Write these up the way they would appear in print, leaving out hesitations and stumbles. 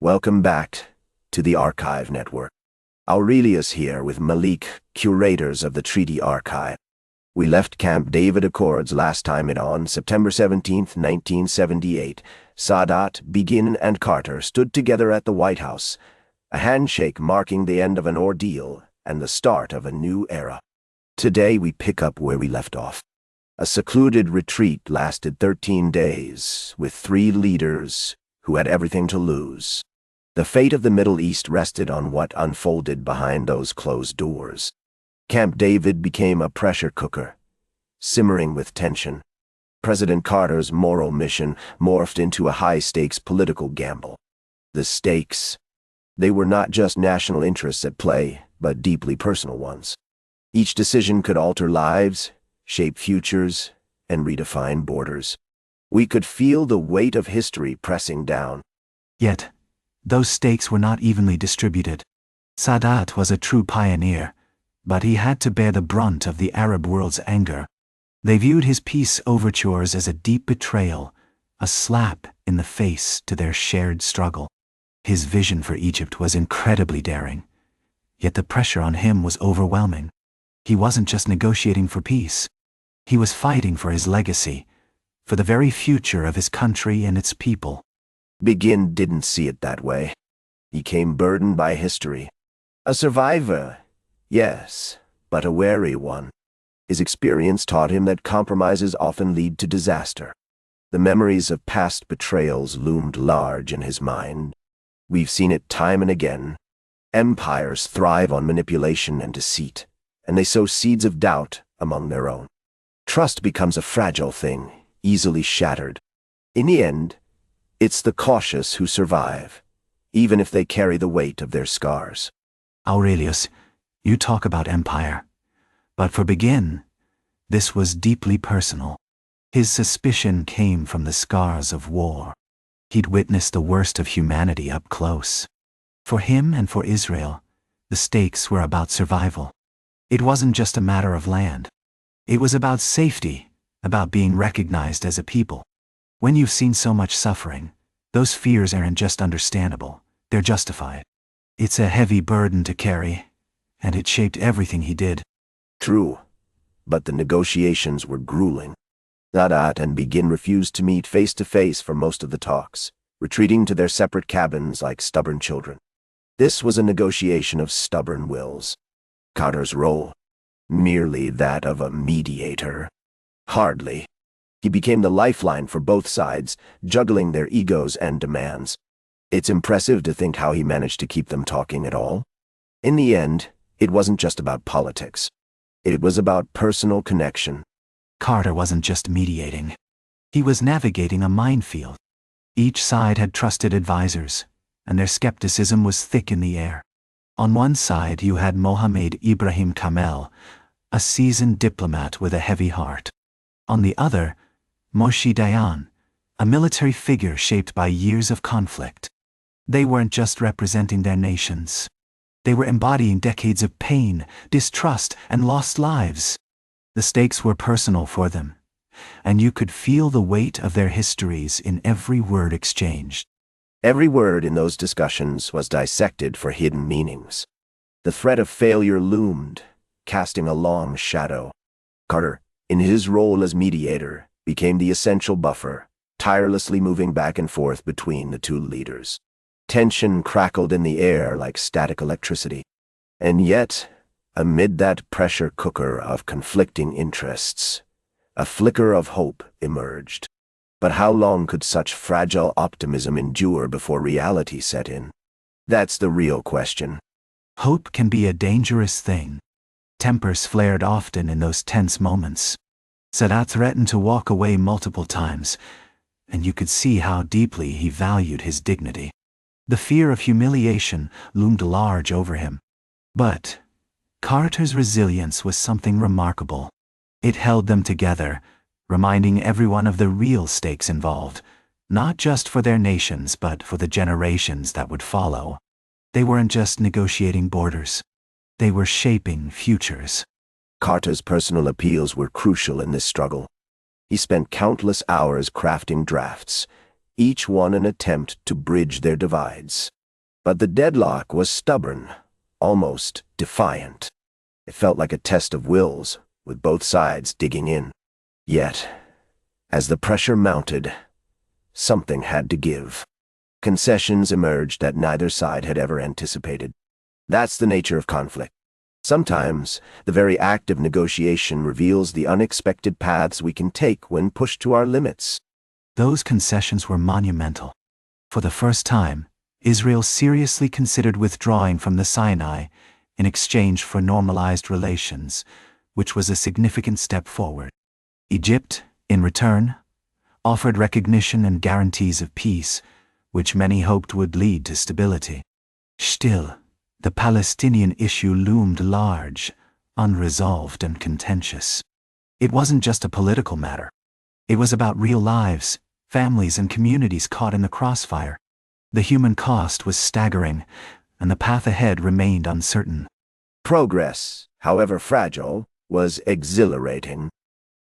Welcome back to the Archive Network. Aurelius here with Malik, curators of the Treaty Archive. We left Camp David Accords last time on September 17th, 1978. Sadat, Begin, and Carter stood together at the White House, a handshake marking the end of an ordeal and the start of a new era. Today we pick up where we left off. A secluded retreat lasted 13 days, with 3 leaders who had everything to lose. The fate of the Middle East rested on what unfolded behind those closed doors. Camp David became a pressure cooker, simmering with tension. President Carter's moral mission morphed into a high-stakes political gamble. The stakes, they were not just national interests at play, but deeply personal ones. Each decision could alter lives, shape futures, and redefine borders. We could feel the weight of history pressing down. Yet, those stakes were not evenly distributed. Sadat was a true pioneer, but he had to bear the brunt of the Arab world's anger. They viewed his peace overtures as a deep betrayal, a slap in the face to their shared struggle. His vision for Egypt was incredibly daring, yet the pressure on him was overwhelming. He wasn't just negotiating for peace. He was fighting for his legacy, for the very future of his country and its people. Begin didn't see it that way. He came burdened by history. A survivor, yes, but a wary one. His experience taught him that compromises often lead to disaster. The memories of past betrayals loomed large in his mind. We've seen it time and again. Empires thrive on manipulation and deceit, and they sow seeds of doubt among their own. Trust becomes a fragile thing, easily shattered. In the end, it's the cautious who survive, even if they carry the weight of their scars. Aurelius, you talk about empire. But for Begin, this was deeply personal. His suspicion came from the scars of war. He'd witnessed the worst of humanity up close. For him and for Israel, the stakes were about survival. It wasn't just a matter of land. It was about safety, about being recognized as a people. When you've seen so much suffering, those fears aren't just understandable, they're justified. It's a heavy burden to carry, and it shaped everything he did. True, but the negotiations were grueling. Sadat and Begin refused to meet face-to-face for most of the talks, retreating to their separate cabins like stubborn children. This was a negotiation of stubborn wills. Carter's role, merely that of a mediator. Hardly. He became the lifeline for both sides, juggling their egos and demands. It's impressive to think how he managed to keep them talking at all. In the end, it wasn't just about politics. It was about personal connection. Carter wasn't just mediating. He was navigating a minefield. Each side had trusted advisors, and their skepticism was thick in the air. On one side you had Mohammed Ibrahim Kamel, a seasoned diplomat with a heavy heart. On the other, Moshe Dayan, a military figure shaped by years of conflict. They weren't just representing their nations. They were embodying decades of pain, distrust, and lost lives. The stakes were personal for them, and you could feel the weight of their histories in every word exchanged. Every word in those discussions was dissected for hidden meanings. The threat of failure loomed, casting a long shadow. Carter, in his role as mediator, became the essential buffer, tirelessly moving back and forth between the two leaders. Tension crackled in the air like static electricity. And yet, amid that pressure cooker of conflicting interests, a flicker of hope emerged. But how long could such fragile optimism endure before reality set in? That's the real question. Hope can be a dangerous thing. Tempers flared often in those tense moments. Sadat threatened to walk away multiple times, and you could see how deeply he valued his dignity. The fear of humiliation loomed large over him. But Carter's resilience was something remarkable. It held them together, reminding everyone of the real stakes involved, not just for their nations but for the generations that would follow. They weren't just negotiating borders. They were shaping futures. Carter's personal appeals were crucial in this struggle. He spent countless hours crafting drafts, each one an attempt to bridge their divides. But the deadlock was stubborn, almost defiant. It felt like a test of wills, with both sides digging in. Yet, as the pressure mounted, something had to give. Concessions emerged that neither side had ever anticipated. That's the nature of conflict. Sometimes, the very act of negotiation reveals the unexpected paths we can take when pushed to our limits. Those concessions were monumental. For the first time, Israel seriously considered withdrawing from the Sinai in exchange for normalized relations, which was a significant step forward. Egypt, in return, offered recognition and guarantees of peace, which many hoped would lead to stability. Still, the Palestinian issue loomed large, unresolved and contentious. It wasn't just a political matter. It was about real lives, families and communities caught in the crossfire. The human cost was staggering, and the path ahead remained uncertain. Progress, however fragile, was exhilarating.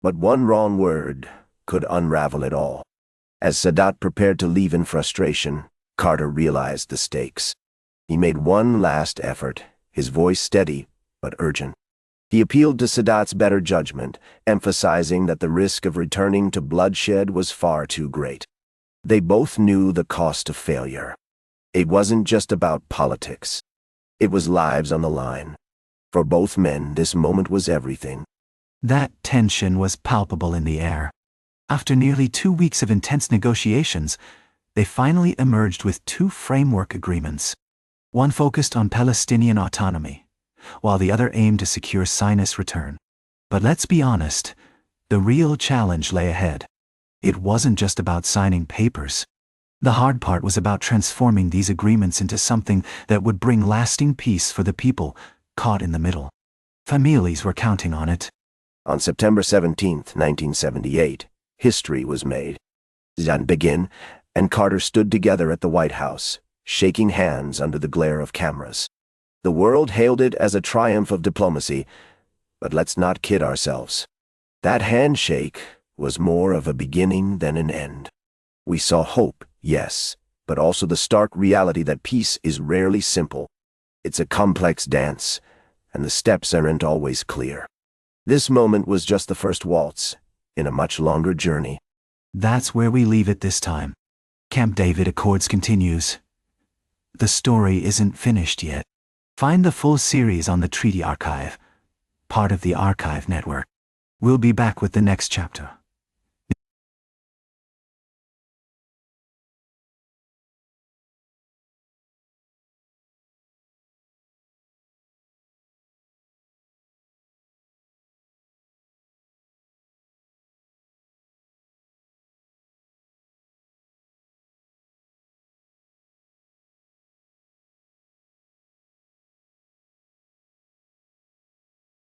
But one wrong word could unravel it all. As Sadat prepared to leave in frustration, Carter realized the stakes. He made one last effort, his voice steady but urgent. He appealed to Sadat's better judgment, emphasizing that the risk of returning to bloodshed was far too great. They both knew the cost of failure. It wasn't just about politics. It was lives on the line. For both men, this moment was everything. That tension was palpable in the air. After nearly 2 weeks of intense negotiations, they finally emerged with 2 framework agreements. One focused on Palestinian autonomy, while the other aimed to secure Zionist return. But let's be honest, the real challenge lay ahead. It wasn't just about signing papers. The hard part was about transforming these agreements into something that would bring lasting peace for the people caught in the middle. Families were counting on it. On September 17, 1978, history was made. Begin and Carter stood together at the White House, shaking hands under the glare of cameras. The world hailed it as a triumph of diplomacy, but let's not kid ourselves. That handshake was more of a beginning than an end. We saw hope, yes, but also the stark reality that peace is rarely simple. It's a complex dance, and the steps aren't always clear. This moment was just the first waltz in a much longer journey. That's where we leave it this time. Camp David Accords continues. The story isn't finished yet. Find the full series on the Treaty Archive, part of the Archive Network. We'll be back with the next chapter.